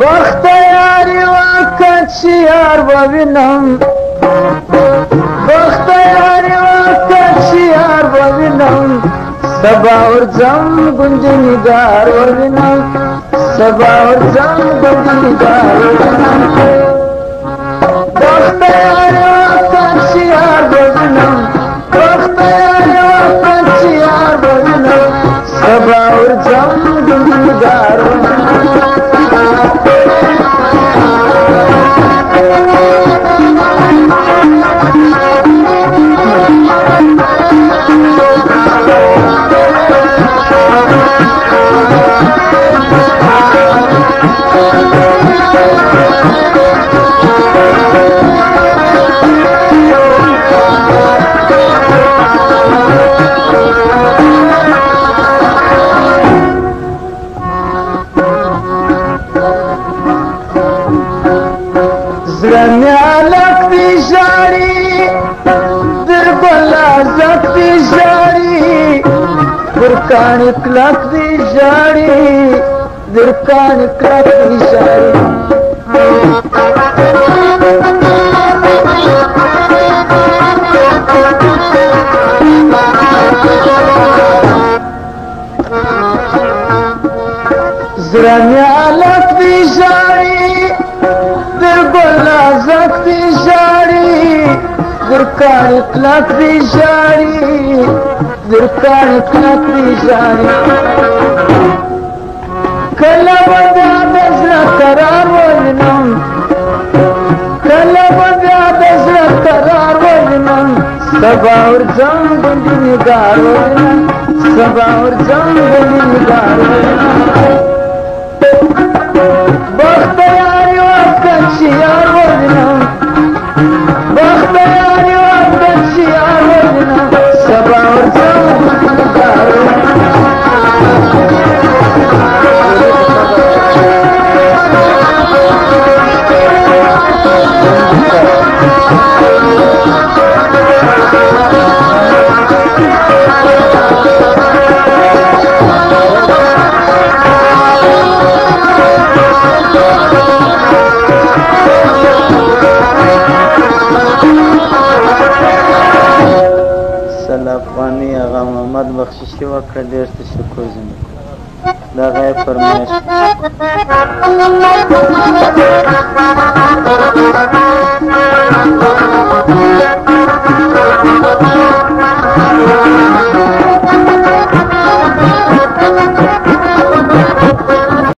بختیاری وقت شیار ببینم بختیاری وقت شیار ببینم سبا ورزم گنجنگار ببینم سبا ورزم گنجنگار ببینم بختیاری وقت شیار ببینم بختیاری وقت شیار ببینم سبا ورزم گنجنگار ببینم زلمیالک دی جاری در بلازک دی جاری درکان کلک دی جاری درکان کلک دی جاری زلمیالک دی جاری بلازک دی جاری درکان کلک دی جاری درکان کلک دی جاری کلا بدا دزنا قرار ولنم کلا بدا دزنا قرار ولنم سبا ورزم گندی نگار ولنم سبا ورزم گندی نگار ولنم بختیاری وقت شیار ولنم بختیاری وقت شیار ولنم سبا ورزم گندی نگار ولنم افغانی آغا محمد بخششی وکړه ډېر تشکر زموږ دا غیب فرمایش